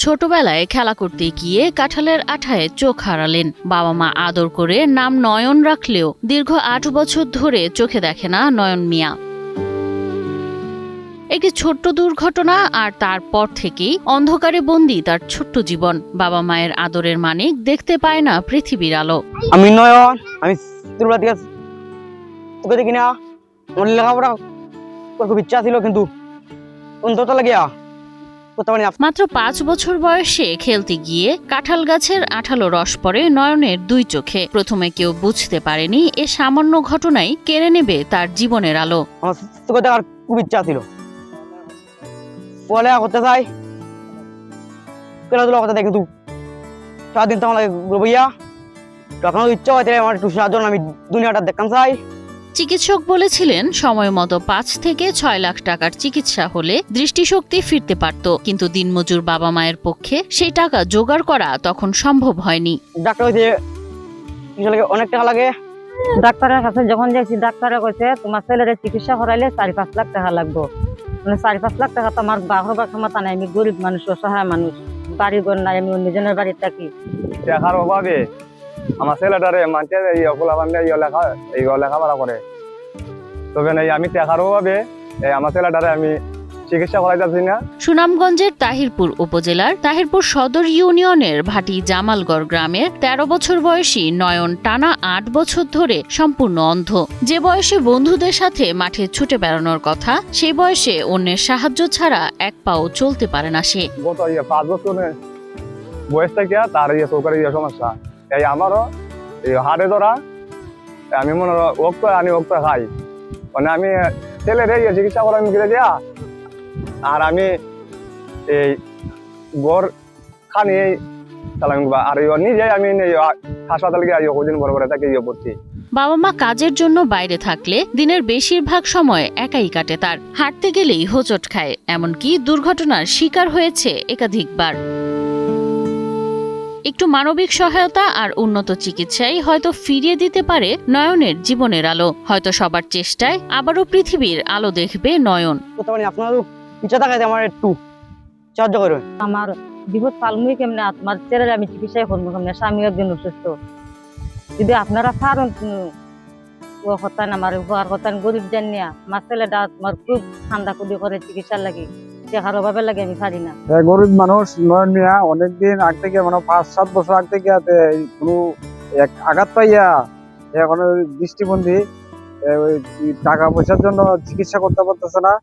ছোটবেলায় খেলা করতে গিয়ে কাঁঠালের আঠায় চোখ হারালেন। বাবা মা আদর করে নাম নয়ন রাখলেও দীর্ঘ ৮ বছর ধরে চোখে দেখে না নয়ন মিয়া। একটি ছোট্ট দুর্ঘটনা আর তারপর থেকেই অন্ধকারে বন্দী তার ছোট্ট জীবন। বাবা মায়ের আদরের মানিক দেখতে পায় না পৃথিবীর আলো। আমি নয়ন, আমি ত্রিপুরা থেকে তোকে দেখি না। আমার লেখাপড়া খুব ইচ্ছা ছিল, কিন্তু অন্তত লাগিয়া করতে পারি না। মাত্র ৫ বছর বয়সে খেলতে গিয়ে কাঁঠাল গাছের আঠালো রস পড়ে নয়নের ২ চোখে। প্রথমে কেউ বুঝতে পারেনি এ সামান্য ঘটনাই কেড়ে নেবে তার জীবনের আলো। আমার তোকে দেখার খুব ইচ্ছা ছিল, পড়ালেখা করতে চাই, খেলাধুলা করতে চাই, কিন্তু সারাদিন তো আমার বইয়া তখন ইচ্ছা হয় আমার একটু সাহায্য, আমি দুনিয়াটা দেখতাম চাই। চিকিৎসক বলেছিলেন সময় মতো ৫ থেকে ৬ লাখ টাকার চিকিৎসা হলে দৃষ্টিশক্তি ফিরতে পারত, কিন্তু দিনমজুর বাবা মায়ের পক্ষে সেই টাকা জোগাড় করা তখন সম্ভব হয়নি। ডাক্তার হয়েছে অনেক টাকা লাগে। ডাক্তারের কাছে যখন যাইছি, ডাক্তারে কইছে তোমার ছেলের চিকিৎসা করাইলে ৪-৫ লাখ টাকা লাগবে। মানে ৪-৫ লাখ টাকা তো আমার বাহবার ক্ষমতা নাই। আমি গরিব মানুষ, অসহায় মানুষ, বাড়ি ঘর নাই, আমি অন্যজনের বাড়ি থাকি। টাকার অভাবে আমার ছেলেটারে মানছে লেখাপড়া করে, তবে আমি টাকার অভাবে আমার ছেলেটারে আমি চিকিৎসা করাই যাচ্ছি না। সুনামগঞ্জের তাহিরপুর উপজেলার তাহিরপুর সদর ইউনিয়নের ভাটি জামালগড় গ্রামের ১৩ বছর বয়সী নয়ন টানা ৮ বছর ধরে সম্পূর্ণ অন্ধ। যে বয়সে বন্ধুদের সাথে মাঠে ছুটে বেড়ানোর কথা, সেই বয়সে অন্যের সাহায্য ছাড়া এক পাও চলতে পারে না সে। গত ৫ বছর বয়স থেকে তার চৌকার সমস্যা, আমারও হাড়ে ধরা। আমি মনে আনি খাই, মানে আমি ছেলেরে চিকিৎসা করা মিলে দিয়া, আর আমি এই গড় খানি চালাম, আর নিজে আমি হাসপাতালে গিয়ে কদিন বড় করে তাকে পড়ছি। বাবা মা কাজের জন্য বাইরে থাকলে দিনের বেশিরভাগ সময় একাই কাটে তার। হাঁটতে গেলেই হোঁচট খায়, এমনকি দুর্ঘটনার শিকার হয়েছে একাধিকবার। একটু মানবিক সহায়তা আর উন্নত চিকিৎসাই হয়তো ফিরিয়ে দিতে পারে নয়নের জীবনের আলো। হয়তো সবার চেষ্টায় আবারও পৃথিবীর আলো দেখবে নয়ন। আপনারও ইচ্ছা থাকে আমার একটু সাহায্য করবেন। আমার বিপদ পালমুই কেমনে, আমার ছেলের আমি চিকিৎসায় করবো কেমনে, স্বামী একজন অসুস্থ। যদি আপনারা পারেন হতান আমার উপহার হতান, গরিব জানিয়া আমার ছেলেটা আমার খুব ঠান্ডা কুদি করে চিকিৎসার লাগে, টাকার অভাবে লাগে, আমি পারি না। গরিব মানুষ নয়ন মিয়া অনেকদিন আগ থেকে, মানে ৫-৭ বছর আগ থেকে কোনো আঘাত পাইয়া এখন দৃষ্টিবন্ধী, টাকা পয়সার জন্য চিকিৎসা করতে পারতেছে না।